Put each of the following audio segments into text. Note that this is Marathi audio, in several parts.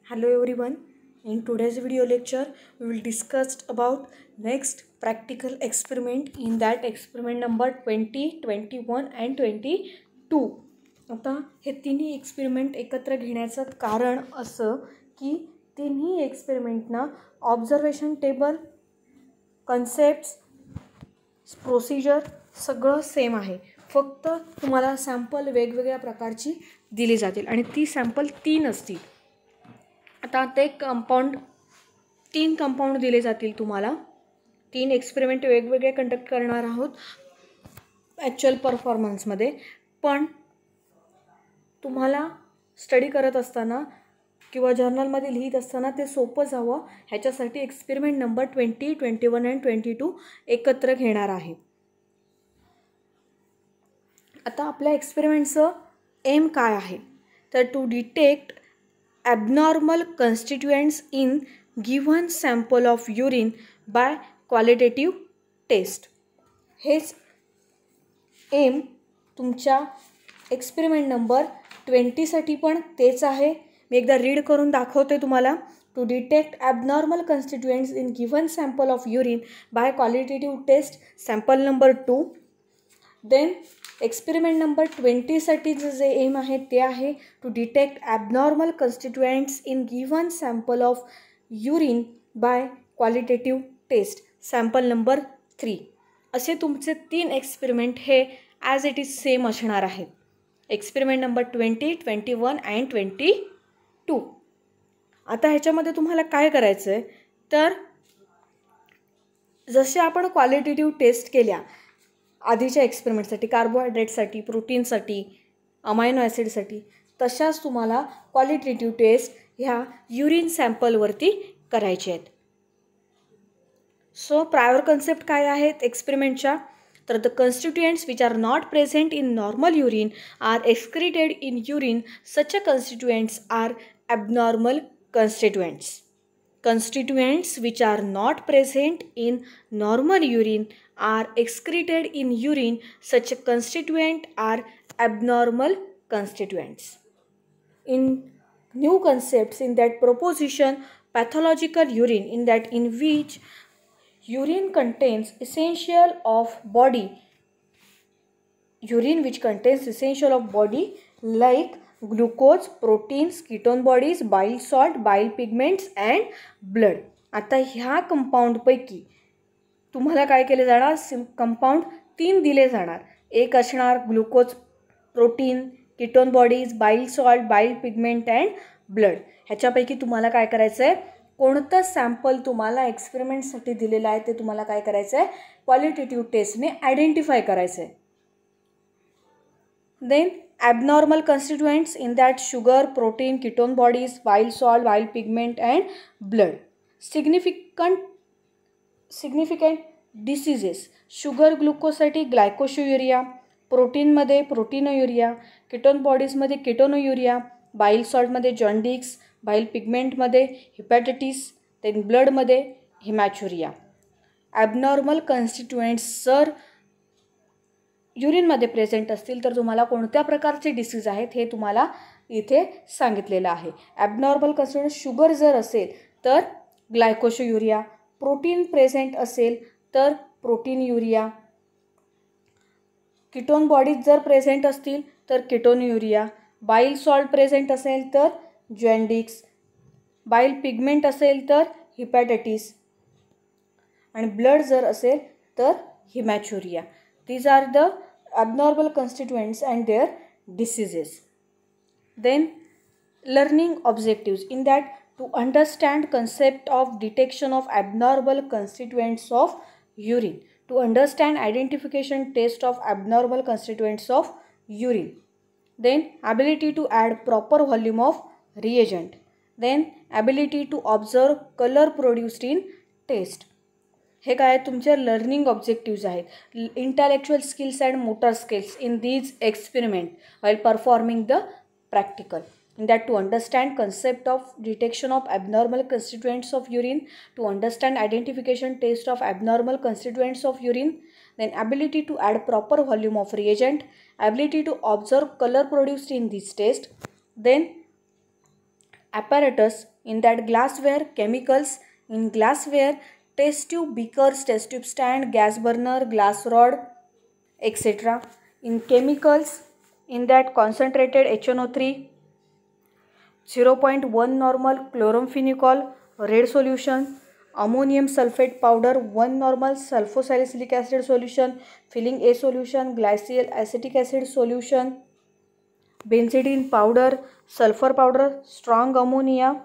Hello everyone. In today's video lecture, we will discuss about next practical experiment. In that experiment number 20, 21 and 22. आता हे तिन्ही एक्सपेरिमेंट एकत्र घेण्याचं कारण असं की तिन्ही एक्सपेरिमेंटना ऑब्झर्वेशन टेबल, कन्सेप्ट्स, प्रोसिजर सगळं सेम आहे. फक्त तुम्हाला सॅम्पल वेगवेगळ्या प्रकारची दिली जातील आणि ती सॅम्पल 3 असतील. आता ते तीन कंपाऊंड दिले जातील तुम्हाला. 3 एक्सपेरिमेंट वेगवेगळे कंडक्ट करणार आहोत ॲक्च्युअल परफॉर्मन्समध्ये. पण तुम्हाला स्टडी करत असताना किंवा जर्नलमध्ये लिहित असताना ते सोपं जावं ह्याच्यासाठी एक्सपेरिमेंट नंबर 20, 21 अँड 22 एकत्र घेणार आहे. आता आपल्या एक्सपेरिमेंटचं एम काय आहे तर to detect abnormal constituents in given sample of urine by qualitative test. हेच एम तुमच्या एक्सपेरिमेंट नंबर 20 साठी पण तेच आहे. मी एकदा रीड करून दाखवते तुम्हाला. To detect abnormal constituents in given sample of urine by qualitative test sample number 2. Then experiment number 20 साठी जे एम आहे ते आहे to detect abnormal constituents in given sample of urine by qualitative test sample number 3. असे तुमचे 3 एक्सपेरिमेंट हे ॲज इट इज सेम असणार आहेत. Experiment number 20, 21 and 22. आता ह्याच्यामध्ये तुम्हाला काय करायचं आहे तर जसे आपण क्वालिटेटिव्ह टेस्ट केल्या आधीच्या एक्सपेरिमेंटसाठी, कार्बोहायड्रेटसाठी, प्रोटीनसाठी, अमायनो ॲसिडसाठी, तशाच तुम्हाला क्वालिटेटिव्ह टेस्ट ह्या युरिन सॅम्पलवरती करायचे आहेत. सो प्रायर कन्सेप्ट काय आहेत एक्सपेरिमेंटच्या तर the constituents which are not present in normal urine are excreted in urine. Such a constituents are abnormal constituents. Constituents which are not present in normal urine are excreted in urine. Such a constituent are abnormal constituents. In new concepts in that proposition, pathological urine in which urine contains essential of body. Urine which contains essential of body like glucose, proteins, ketone bodies, बाईल सॉल्ट, बाईल पिगमेंट्स अँड ब्लड. आता ह्या कंपाऊंडपैकी तुम्हाला काय केले जाणार कंपाऊंड 3 दिले जाणार. एक असणार ग्लुकोज, प्रोटीन, कीटोन बॉडीज, बाईल सॉल्ट, बाईल पिगमेंट अँड ब्लड. ह्याच्यापैकी तुम्हाला काय करायचं आहे कोणतं सॅम्पल तुम्हाला एक्सपेरिमेंटसाठी दिलेलं आहे ते तुम्हाला काय करायचं आहे क्वालिटेटिव्ह टेस्टने आयडेंटिफाय करायचं आहे. Then abnormal constituents in that sugar, protein, ketone bodies, bile salt, bile pigment and blood. Significant diseases. Sugar glucose साठी ग्लायकोशुयुरिया, प्रोटीनमध्ये प्रोटीनोयुरिया, कीटोन बॉडीजमध्ये केटोनोयुरिया, बाईल सॉल्टमध्ये जॉन्डिक्स, बाईल पिगमेंटमध्ये हिपॅटायटिस, देन ब्लडमध्ये हिमॅच्युरिया. ॲबनॉर्मल कन्स्टिट्युएंट्स जर युरिनमध्ये प्रेझेंट असतील तर तुम्हाला कोणत्या प्रकारचे डिसीज आहेत हे तुम्हाला इथे सांगितलेलं आहे. ॲबनॉर्मल कन्स्टिट्युएंट शुगर जर असेल तर ग्लायकोशुयुरिया, प्रोटीन प्रेझेंट असेल तर प्रोटीन युरिया, कीटोन बॉडीज जर प्रेझेंट असतील तर कीटोनयुरिया, बाईल सॉल्ट प्रेझेंट असेल तर जॉन्डिक्स, बाईल पिगमेंट असेल तर हिपॅटायटिस आणि ब्लड जर असेल तर हिमॅच्युरिया. These are the abnormal constituents and their diseases. Then learning objectives in that to understand concept of detection of abnormal constituents of urine, to understand identification test of abnormal constituents of urine, then ability to add proper volume of reagent, then ability to observe color produced in test. हे काय तुमचे लर्निंग ऑब्जेक्टिव्ज आहेत. Intellectual skills and motor skills in these experiment while performing the practical. In that to understand concept of detection of abnormal constituents of urine, to understand identification test of abnormal constituents of urine, then ability to add proper volume of reagent, ability to observe color produced in this test, then apparatus, in that glassware, chemicals, in glassware, test tube, beakers, test tube stand, gas burner, glass rod, etc. In chemicals, in that concentrated HNO3, 0.1 normal chloramphenicol, red solution, ammonium sulfate powder, 1 normal sulfosalicylic acid solution, filling A solution, glycol acetic acid solution, benzidine powder, sulfur powder, strong ammonia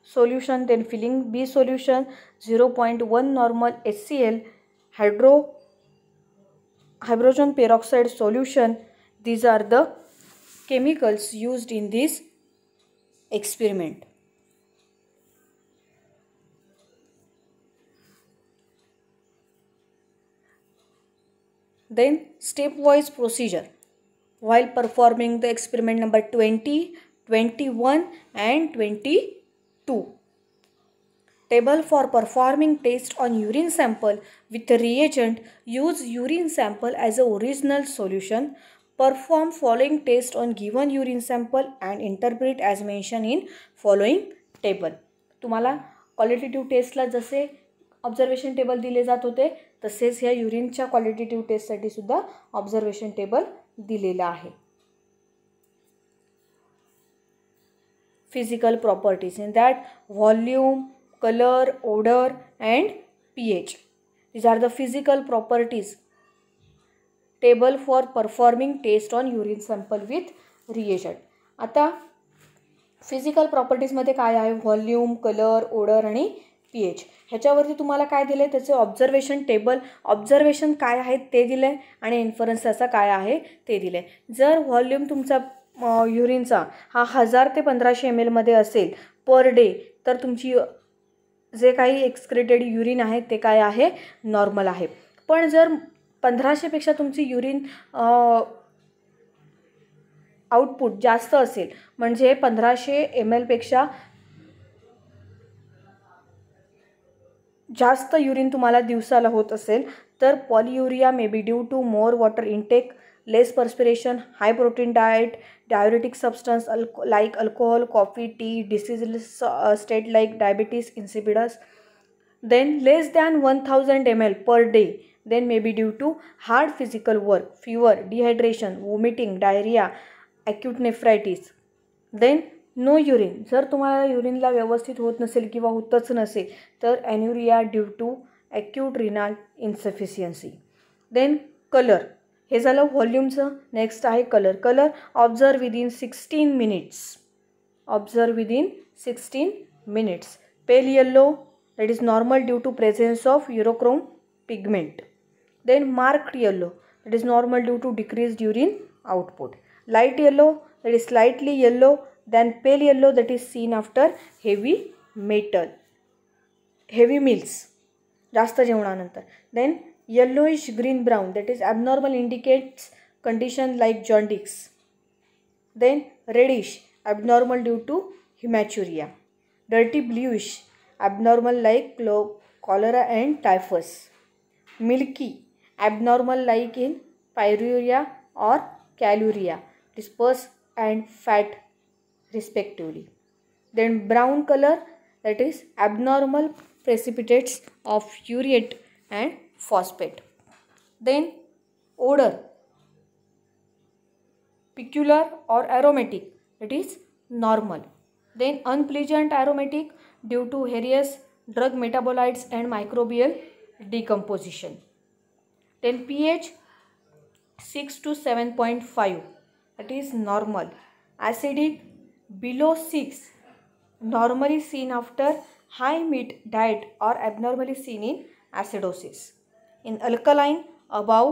solution, then filling B solution, 0.1 normal HCl, hydrogen peroxide solution. These are the chemicals used in this experiment. Then stepwise procedure while performing the experiment number 20, 21 and 22. Table for performing test on urine sample with a reagent. Use urine sample as a original solution. Perform following test on given urine sample and interpret as mentioned in following table. तुम्हाला क्वालिटेटिव्ह टेस्टला जसे ऑब्झर्वेशन टेबल दिले जात होते तसेच ह्या युरिनच्या क्वालिटेटिव्ह टेस्टसाठी सुद्धा ऑब्झर्वेशन टेबल दिलेला आहे. Physical properties, in that volume, color, odor and pH. These are the physical properties. Table for performing test on urine sample with reagent. आता फिजिकल प्रॉपर्टीजमध्ये काय आहे? व्हॉल्यूम, कलर, ओडर आणि पीएच. ह्याच्यावरती तुम्हाला काय दिलं आहे? त्याचे ऑब्झर्वेशन टेबल, ऑब्झर्वेशन काय आहेत ते दिलं आहे आणि इन्फरन्स त्याचा काय आहे ते दिलं आहे. जर व्हॉल्यूम तुमचा युरिनचा हा 1000 ते 1500 ml मध्ये असेल पर डे तर तुमची जे काही एक्सक्रेटेड युरिन आहे ते काय आहे? नॉर्मल आहे. पण जर 1500 पेक्षा तुमची युरिन आउटपुट जास्त असेल म्हणजे 1500 ml पेक्षा जास्त युरिन तुम्हाला दिवसाला होत असेल तर polyuria may be due to more water intake, less perspiration, high protein diet, diuretic substance like alcohol, coffee, tea, disease state like diabetes insipidus. Then less than 1000 ml per day, then may be due to hard physical work, fever, dehydration, vomiting, diarrhea, acute nephritis. Then no urine, जर तुम्हाला युरिनला व्यवस्थित होत नसेल किंवा होतच नसेल तर anuria due to acute renal insufficiency. Then colour, हे झालं व्हॉल्यूमचं. नेक्स्ट आहे colour. Colour observe within 16 minutes. Observe within 16 minutes. Pale yellow, that is normal due to presence of urochrome pigment. Then marked yellow, that is normal due to decreased urine output. Light yellow, that is slightly yellow. Then pale yellow, that is seen after heavy meals, जास्त जेवणानंतर. Then yellowish green brown, that is abnormal, indicates condition like jaundice. Then reddish, abnormal due to hematuria. Dirty bluish, abnormal like cholera and typhus. Milky, abnormal like in pyuria or caluria, disperse and fat respectively. Then brown color, that is abnormal precipitates of ureate and phosphate. Then odor, peculiar or aromatic, it is normal. Then unpleasant aromatic due to various drug metabolites and microbial decomposition. Then pH 6 to 7.5, that is normal. Acidic below 6, normally seen after high meat diet or abnormally seen in acidosis. In alkaline above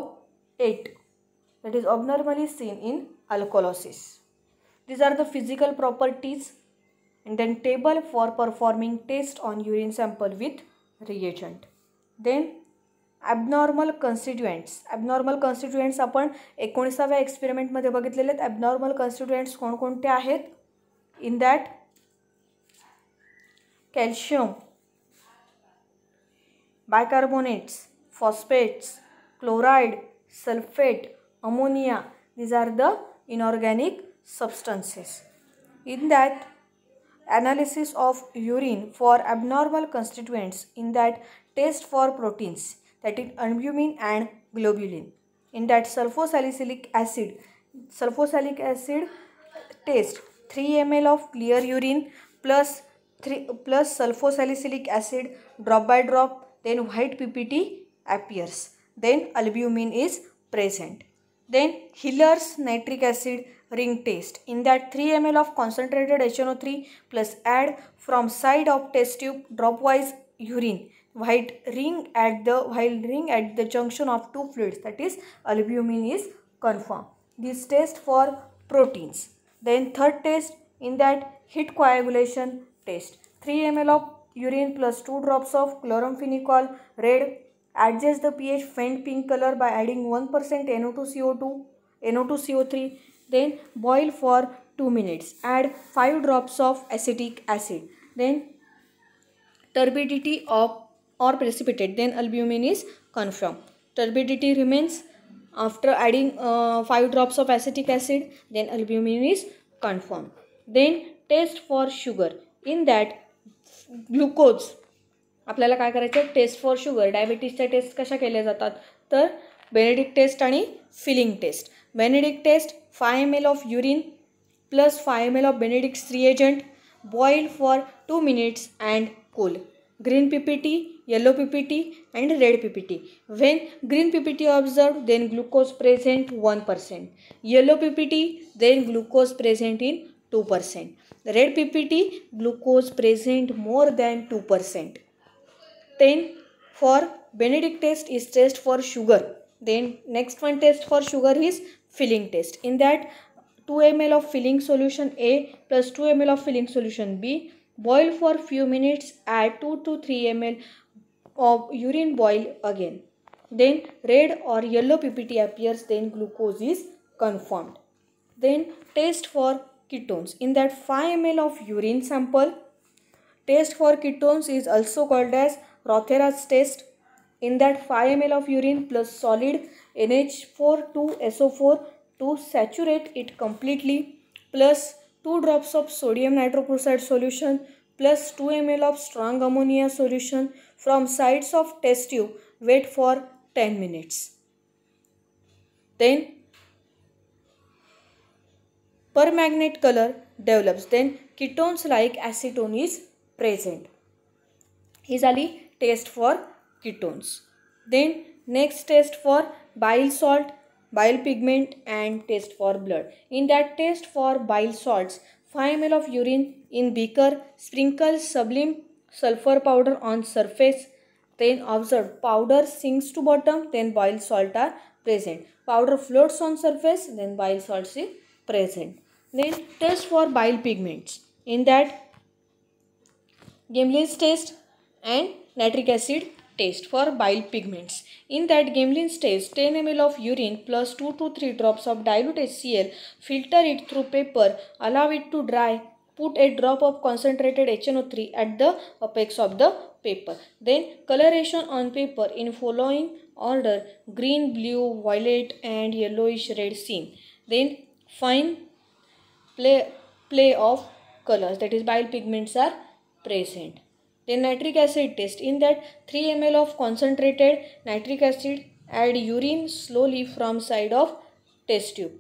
8, that is abnormally seen in alkalosis. These are the physical properties. And then table for performing test on urine sample with reagent. Then abnormal constituents. Abnormal constituents आपण 19व्या एक्सपेरिमेंटमध्ये बघितलेले आहेत. ॲबनॉर्मल कन्स्टिट्युएंट्स कोणकोणते आहेत? In that calcium, bicarbonates, phosphates, chloride, sulphate, ammonia. These are the inorganic substances. In that analysis of urine for abnormal constituents, in that test for proteins, that is albumin and globulin. In that sulfosalicylic acid test 3 ml of clear urine plus sulfosalicylic acid drop by drop, then white PPT appears, then albumin is present. Then Hiller's nitric acid ring test, in that 3 ml of concentrated HNO3 plus add from side of test tube dropwise urine, while ring at the junction of two fluids, that is albumin is confirmed. This test for proteins. Then third test, in that heat coagulation test, 3 ml of urine plus 2 drops of chloramphenicol red, adjust the pH faint pink color by adding 1% NO2CO3, then boil for 2 minutes, add 5 drops of acetic acid, then turbidity of or precipitate, then albumin is confirmed. Turbidity remains after adding 5 drops of acetic acid, then albumin is confirmed. Then test for sugar, in that glucose आपल्याला काय करायचं, टेस्ट फॉर शुगर. डायबिटीजच्या टेस्ट कशा केल्या जातात, तर बेनेडिक्ट टेस्ट आणि Fehling test. Benedict test 5 ml of urine plus 5 ml of Benedict's reagent, boil for 2 minutes and cool. Green PPT, yellow PPT and red PPT. When green PPT observed, then glucose present 1%. Yellow PPT, then glucose present in 2%. Red PPT, glucose present more than 2%. Then for Benedict test is test for sugar. Then next one test for sugar is filling test. In that 2 ml of filling solution A plus 2 ml of filling solution B, boil for few minutes, add 2 to 3 ml of urine, boil again. Then red or yellow PPT appears, then glucose is confirmed. Then test for ketones. In that 5 ml of urine sample, test for ketones is also called as Rothera's test. In that 5 ml of urine plus solid NH4 to SO4 to saturate it completely, plus 2 drops of sodium nitroprusside solution plus 2 ml of strong ammonia solution from sides of test tube, wait for 10 minutes. Then permanganate color develops, then ketones like acetone is present. He झाली test for ketones. Then next test for bile salt, bile pigment and test for blood. In that test for bile salts, 5 ml of urine in beaker, sprinkle sublime sulfur powder on surface, then observe powder sinks to bottom, then bile salt are present. Powder floats on surface, then bile salts is present. Then test for bile pigments. In that Gimlin's test and nitric acid test for bile pigments. In that Gimlin's test, 10 ml of urine plus 2 to 3 drops of dilute HCl, filter it through paper, allow it to dry, put a drop of concentrated HNO3 at the apex of the paper. Then coloration on paper in following order: green, blue, violet and yellowish red seen. Then fine play of colors, that is bile pigments are present. Then nitric acid test. In that 3 ml of concentrated nitric acid, add urine slowly from side of test tube.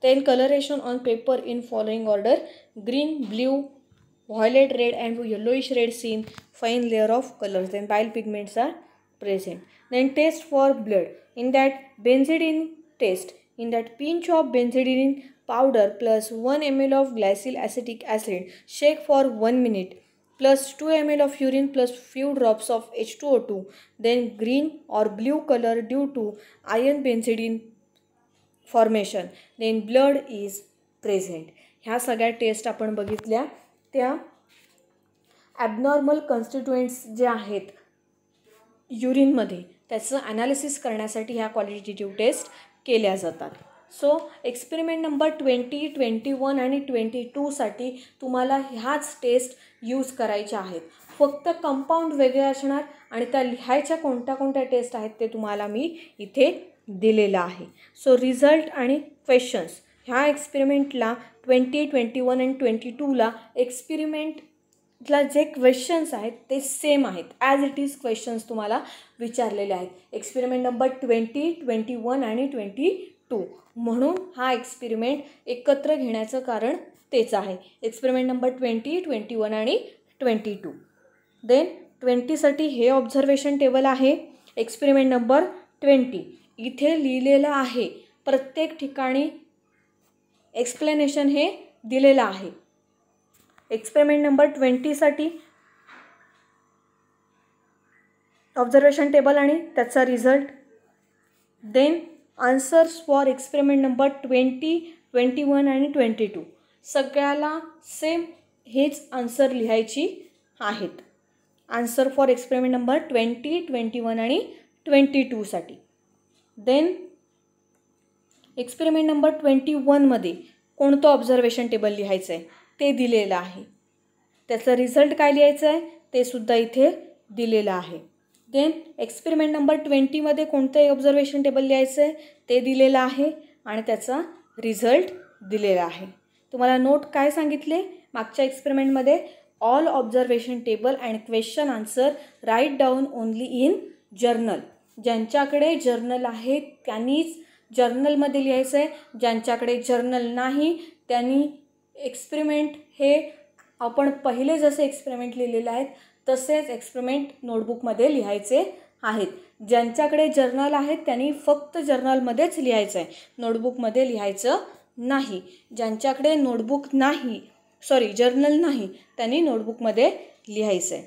Then coloration on paper in following order: green, blue, violet, red and yellowish red seen, fine layer of colors. Then bile pigments are present. Then test for blood. In that benzidine test. In that pinch of benzidine powder plus 1 ml of glycyl acetic acid, shake for 1 minute, plus 2 ml of urine plus few drops of H2O2, then green or blue color due to iron benzidine formation, then blood is present. ह्या सगळ्या टेस्ट आपण बघितल्या. त्या ॲबनॉर्मल कन्स्टिट्युएंट्स जे आहेत युरिनमध्ये त्याचं ॲनालिसिस करण्यासाठी ह्या क्वालिटेटिव्ह टेस्ट केल्या जातात. सो एक्सपेरिमेंट नंबर 20, 21 आणि 22साठी तुम्हाला ह्याच टेस्ट यूज करायच्या आहेत. फक्त कंपाऊंड वेगळे असणार आणि त्या लिहायच्या कोणत्या कोणत्या टेस्ट आहेत ते तुम्हाला मी इथे दिलेलं आहे. सो रिझल्ट आणि क्वेश्चन्स ह्या एक्सपेरिमेंटला 20, 21 आणि 22ला एक्सपेरिमेंटला जे क्वेश्चन्स आहेत ते सेम आहेत, ॲज इट इज क्वेश्चन्स तुम्हाला विचारलेले आहेत. एक्सपेरिमेंट नंबर 20, 21 आणि 22. म्हणून हा एक्सपेरिमेंट एकत्र घेण्याचं कारण तेच आहे. एक्सपेरिमेंट नंबर 20, 21 आणि 22. देन 20साठी हे ऑब्झर्वेशन टेबल आहे. एक्सपेरिमेंट नंबर 20 इथे लिहिलेलं आहे, प्रत्येक ठिकाणी एक्सप्लेनेशन हे दिलेलं आहे. एक्सपेरिमेंट नंबर 20साठी ऑब्झर्वेशन टेबल आणि त्याचा result. Then answers for experiment number 20, 21 आणि 22 सगळ्याला सेम हेच आन्सर लिहायची आहेत. आन्सर फॉर एक्सपेरिमेंट नंबर 20, 21 आणि 22साठी. देन एक्सपेरिमेंट नंबर 21मध्ये कोणतं ऑब्झर्वेशन टेबल लिहायचं आहे ते दिलेलं आहे. त्याचा रिझल्ट काय लिहायचं आहे ते सुद्धा इथे दिलेलं आहे. देन एक्सपेरिमेंट नंबर 20मध्ये कोणतं ऑब्झर्वेशन टेबल लिहायचं आहे ते दिलेलं आहे आणि त्याचा रिझल्ट दिलेला आहे. तुम्हाला नोट काय सांगितले मागच्या एक्सपेरिमेंटमध्ये, all observation table and question answer write down only in journal. ज्यांच्याकडे जर्नल आहे त्यांनीच जर्नलमध्ये लिहायचं आहे. ज्यांच्याकडे जर्नल नाही त्यांनी एक्सपेरिमेंट हे आपण पहिले जसे एक्सपेरिमेंट लिहिलेले आहेत तसेच एक्सपेरिमेंट नोटबुकमध्ये लिहायचे आहेत. ज्यांच्याकडे जर्नल आहेत त्यांनी फक्त जर्नलमध्येच लिहायचं आहे, नोटबुकमध्ये लिहायचं नाही. ज्यांच्याकडे जर्नल नाही त्यांनी नोटबुकमध्ये लिहायचं आहे.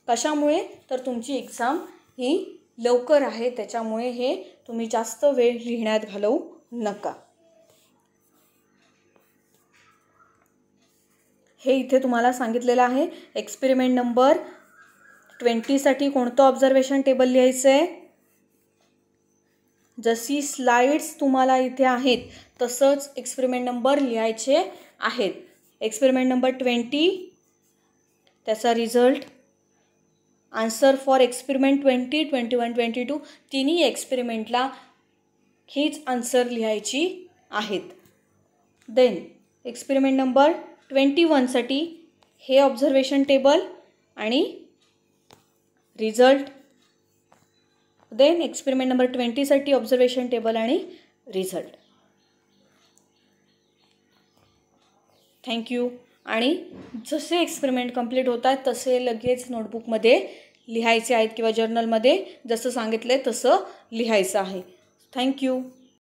कशामुळे तर तुमची एक्झाम ही लवकर आहे, त्याच्यामुळे हे तुम्ही जास्त वेळ लिहिण्यात घालवू नका. हे इथे तुम्हाला सांगितलेलं आहे. एक्सपेरिमेंट नंबर 20साठी कोणतं ऑब्झर्वेशन टेबल लिहायचं आहे, जशी स्लाइड्स तुम्हाला इथे आहेत तसंच एक्सपेरिमेंट नंबर लिहायचे आहेत. एक्सपेरिमेंट नंबर 20 त्याचा रिझल्ट, आन्सर फॉर एक्सपेरिमेंट 20, 21, 22 तिन्ही एक्सपेरिमेंटला हीच आन्सर लिहायची आहेत. देन एक्सपेरिमेंट नंबर 21साठी हे ऑब्झर्वेशन टेबल आणि रिझल्ट. देन एक्सपेरिमेंट नंबर 20साठी ऑब्झर्वेशन टेबल आणि रिझल्ट. थँक्यू. आणि जसे एक्सपेरिमेंट कंप्लीट होत आहेत तसे लगेच नोटबुकमध्ये लिहायचे आहेत किंवा जर्नलमध्ये जसं सांगितलं आहे तसं लिहायचं आहे. थँक्यू.